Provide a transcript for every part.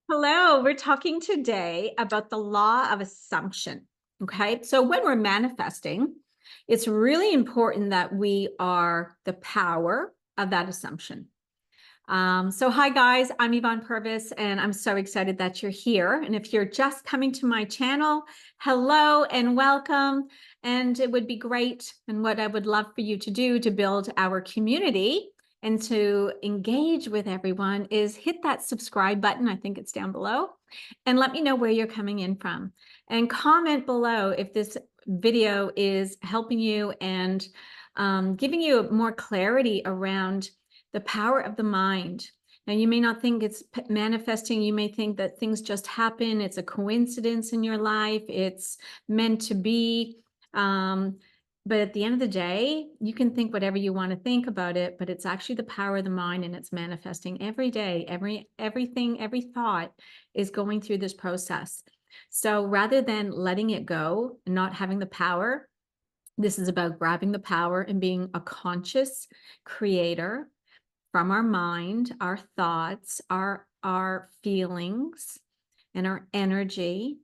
Hello, we're talking today about the law of assumption. Okay, so when we're manifesting, it's really important that we are the power of that assumption. So hi guys, I'm Yvonne Purvis, and I'm so excited that you're here. And if you're just coming to my channel, hello and welcome. And it would be great, and what I would love for you to do to build our community and to engage with everyone is hit that subscribe button. I think it's down below, and let me know where you're coming in from. And comment below if this video is helping you and giving you more clarity around the power of the mind. Now, you may not think it's manifesting. You may think that things just happen. It's a coincidence in your life. It's meant to be. But at the end of the day, you can think whatever you want to think about it, but it's actually the power of the mind, and it's manifesting every day. Everything, every thought is going through this process. So rather than letting it go and not having the power, this is about grabbing the power and being a conscious creator from our mind, our thoughts, our feelings, and our energy,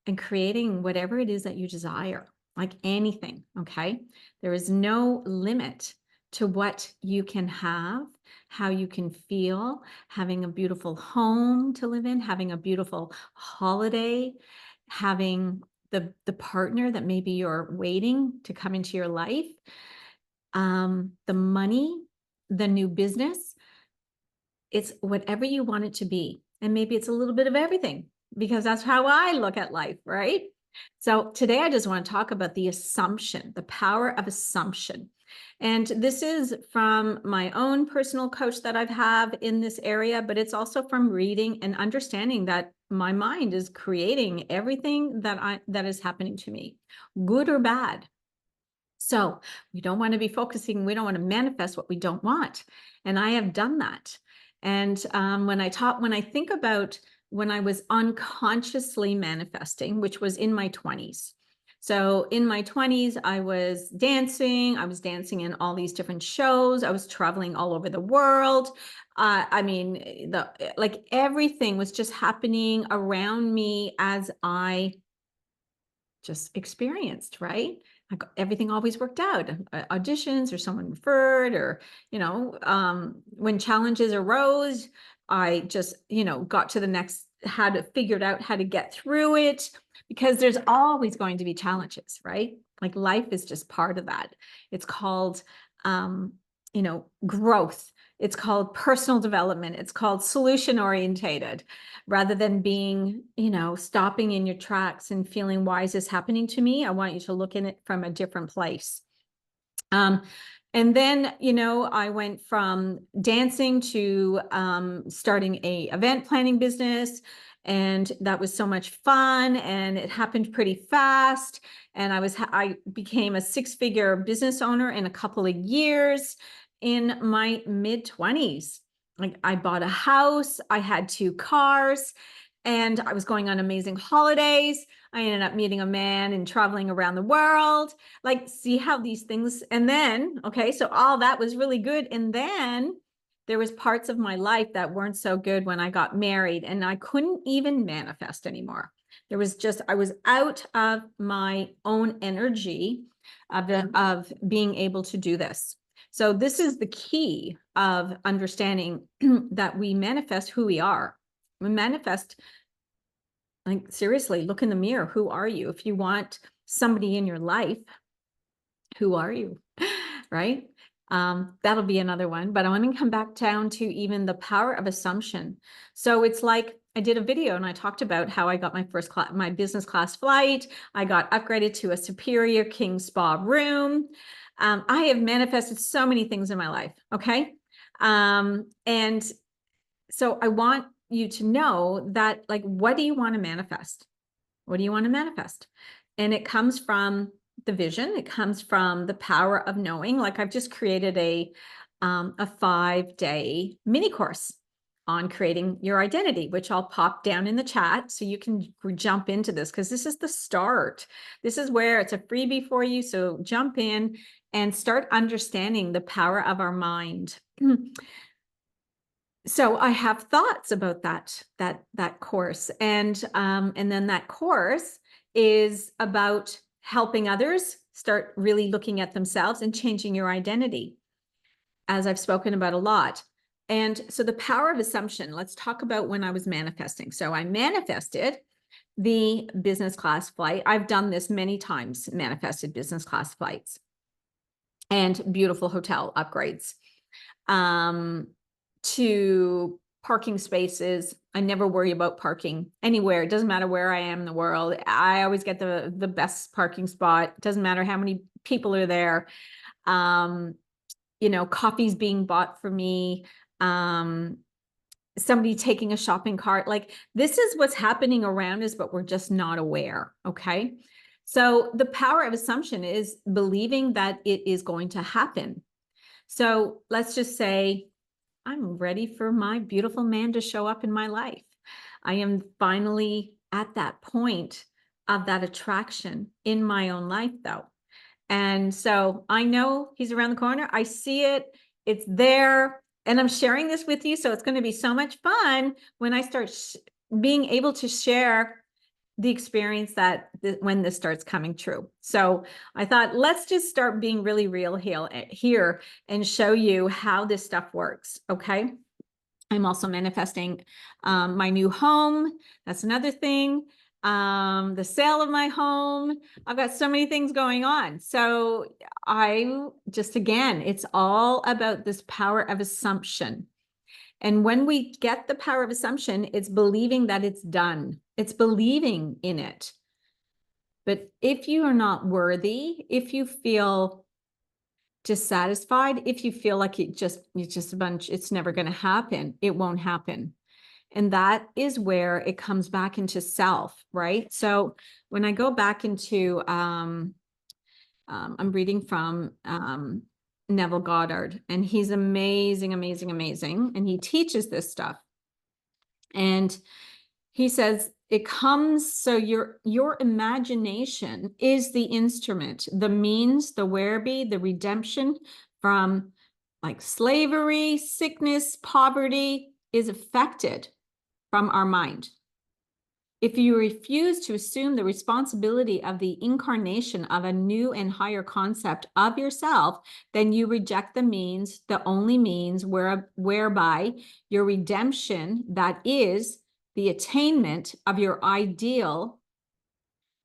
and creating whatever it is that you desire, like anything, okay? There is no limit to what you can have, how you can feel, having a beautiful home to live in, having a beautiful holiday, having the partner that maybe you're waiting to come into your life, the money, the new business. It's whatever you want it to be. And maybe it's a little bit of everything, because that's how I look at life, right? So today I just want to talk about the assumption, the power of assumption. And this is from my own personal coach that I've had in this area, but it's also from reading and understanding that my mind is creating everything that is happening to me, good or bad. So we don't want to be focusing, we don't want to manifest what we don't want. And I have done that. And when I think about when I was unconsciously manifesting, which was in my 20s. So in my 20s, I was dancing in all these different shows. I was traveling all over the world. I mean, like everything was just happening around me as I just experienced, right? Like everything always worked out. Auditions, or someone referred, or, when challenges arose, I just, got to the next, figured out how to get through it, because there's always going to be challenges, right? Like life is just part of that. It's called, growth. It's called personal development. It's called solution orientated, rather than being, stopping in your tracks and feeling, why is this happening to me? I want you to look in it from a different place. And then, I went from dancing to starting a event planning business. And that was so much fun, and it happened pretty fast. And I became a six-figure business owner in a couple of years in my mid-20s. Like I bought a house, I had 2 cars, and I was going on amazing holidays. I ended up meeting a man and traveling around the world. Like, see how these things, and then, okay, so all that was really good. And then there was parts of my life that weren't so good when I got married, and I couldn't even manifest anymore. There was just, I was out of my own energy of being able to do this. So this is the key of understanding that we manifest who we are. We manifest, like, seriously, look in the mirror. Who are you? If you want somebody in your life, who are you? Right? That'll be another one, but I want to come back down to even the power of assumption. So it's like I did a video and I talked about how I got my business class flight. I got upgraded to a superior king spa room. I have manifested so many things in my life. Okay. And so I want you to know that, like, what do you want to manifest? What do you want to manifest? And it comes from the vision. It comes from the power of knowing. Like I've just created a 5-day mini course on creating your identity, which I'll pop down in the chat so you can jump into this, because this is the start. This is where it's a freebie for you. So jump in and start understanding the power of our mind. So I have thoughts about that course, and then that course is about helping others start really looking at themselves and changing your identity, as I've spoken about a lot. And so the power of assumption, let's talk about when I was manifesting. So I manifested the business class flight. I've done this many times, manifested business class flights and beautiful hotel upgrades. To parking spaces. I never worry about parking anywhere. It doesn't matter where I am in the world. I always get the best parking spot. It doesn't matter how many people are there. Coffee's being bought for me. Somebody taking a shopping cart. Like, this is what's happening around us, but we're just not aware. Okay. So the power of assumption is believing that it is going to happen. So let's just say, I'm ready for my beautiful man to show up in my life. I am finally at that point of that attraction in my own life, though. And so I know he's around the corner. I see it. It's there. And I'm sharing this with you. So it's going to be so much fun when I start being able to share the experience that when this starts coming true. So I thought, let's just start being really real here and show you how this stuff works. Okay. I'm also manifesting my new home. That's another thing. The sale of my home. I've got so many things going on. So again, it's all about this power of assumption. And when we get the power of assumption, it's believing that it's done. It's believing in it. But if you are not worthy, if you feel dissatisfied, if you feel like it's just a bunch, it's never going to happen, it won't happen. And that is where it comes back into self, right? So when I go back into, I'm reading from Neville Goddard, and he's amazing, amazing, amazing. And he teaches this stuff. And he says, it comes, so your imagination is the instrument, the means, the whereby, the redemption from like slavery, sickness, poverty is affected from our mind. If you refuse to assume the responsibility of the incarnation of a new and higher concept of yourself, then you reject the means, the only means whereby your redemption, that is the attainment of your ideal,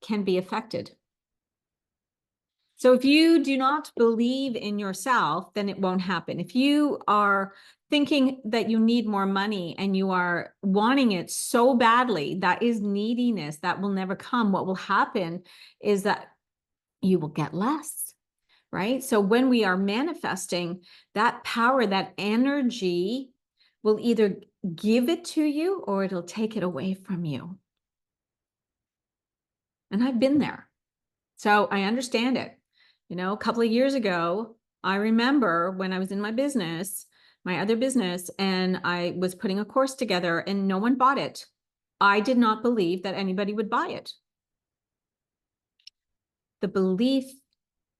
can be affected. So if you do not believe in yourself, then it won't happen. If you are thinking that you need more money and you are wanting it so badly, that is neediness. That will never come. What will happen is that you will get less, right? So when we are manifesting, that power, that energy will either give it to you or it'll take it away from you. And I've been there. So I understand it. A couple of years ago, I remember when I was in my business, my other business, and I was putting a course together and no one bought it. I did not believe that anybody would buy it. The belief,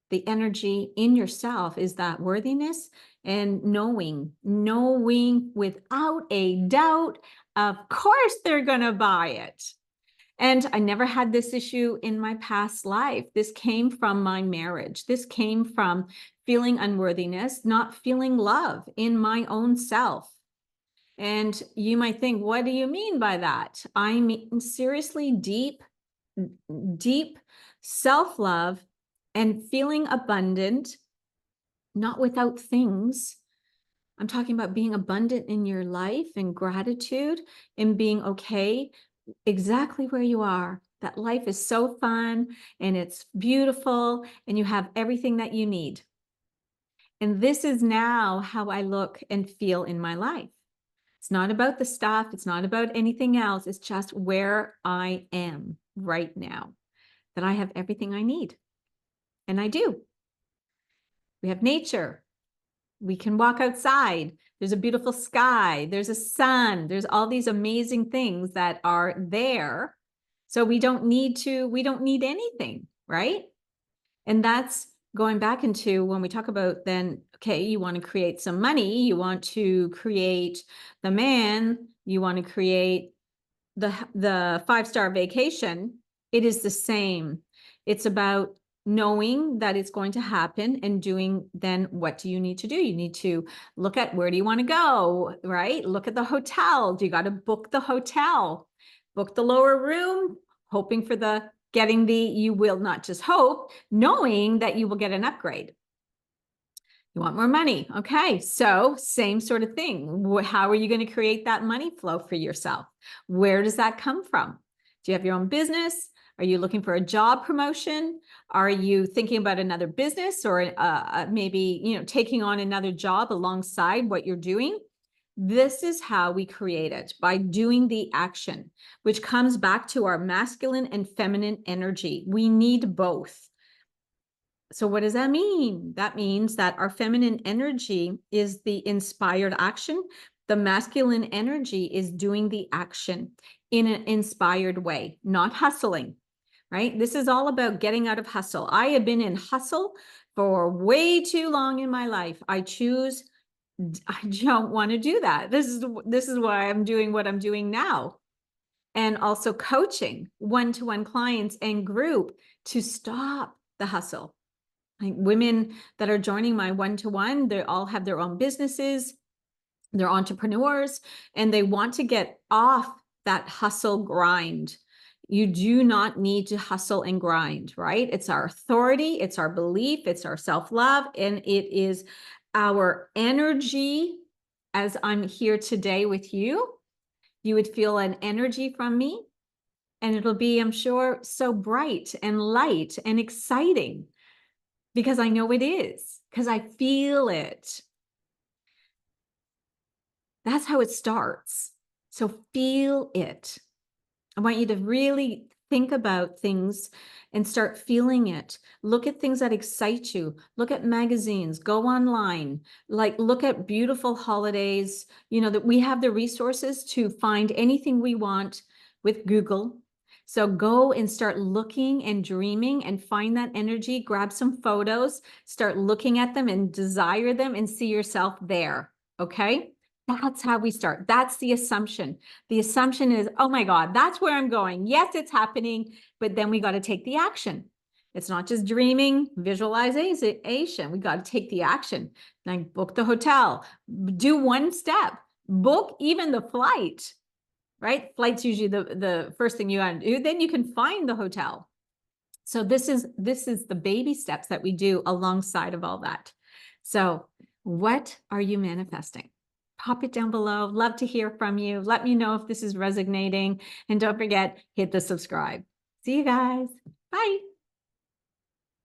the energy in yourself is that worthiness and knowing without a doubt, of course they're going to buy it. And I never had this issue in my past life. This came from my marriage. This came from feeling unworthiness, not feeling love in my own self. And you might think, what do you mean by that? I mean, seriously, deep self-love and feeling abundant, not without things. I'm talking about being abundant in your life and gratitude and being okay exactly where you are. That life is so fun and it's beautiful and you have everything that you need. And this is now how I look and feel in my life. It's not about the stuff. It's not about anything else. It's just where I am right now, that I have everything I need. And I do. We have nature. We can walk outside. There's a beautiful sky. There's a sun. There's all these amazing things that are there. So we don't need anything, right? And that's going back into when we talk about then, okay, you want to create some money, you want to create the man, you want to create the 5-star vacation, it is the same. It's about knowing that it's going to happen and doing then what do you need to do? You need to look at where do you want to go, right? Look at the hotel. Do you got to book the hotel? Book the lower room, hoping for the getting the, you will not just hope, knowing that you will get an upgrade. You want more money. Okay. So same sort of thing. How are you going to create that money flow for yourself? Where does that come from? Do you have your own business? Are you looking for a job promotion? Are you thinking about another business or maybe, taking on another job alongside what you're doing? This is how we create it, by doing the action, which comes back to our masculine and feminine energy. We need both. So what does that mean? That means that our feminine energy is the inspired action. The masculine energy is doing the action in an inspired way, not hustling, right? This is all about getting out of hustle. I have been in hustle for way too long in my life. I don't want to do that. This is why I'm doing what I'm doing now. And also coaching one-to-one clients and group to stop the hustle. Like women that are joining my one-to-one, they all have their own businesses, they're entrepreneurs, and they want to get off that hustle grind. You do not need to hustle and grind, right? It's our authority, it's our belief, it's our self-love, and it is our energy. As I'm here today with you, you would feel an energy from me, and it'll be, I'm sure, so bright and light and exciting. Because I know it is, because I feel it. That's how it starts. So feel it. I want you to really think about things and start feeling it. Look at things that excite you. Look at magazines, go online, like look at beautiful holidays, that we have the resources to find anything we want with Google. So go and start looking and dreaming and find that energy, grab some photos, start looking at them and desire them and see yourself there. Okay. That's how we start. That's the assumption. The assumption is, oh my God, that's where I'm going. Yes, it's happening, but then we got to take the action. It's not just dreaming, visualization. We got to take the action. Like book the hotel, do one step, book even the flight, right? Flight's usually the first thing you got to do. Then you can find the hotel. So this is the baby steps that we do alongside of all that. So what are you manifesting? Pop it down below. Love to hear from you. Let me know if this is resonating. And don't forget, hit the subscribe. See you guys. Bye.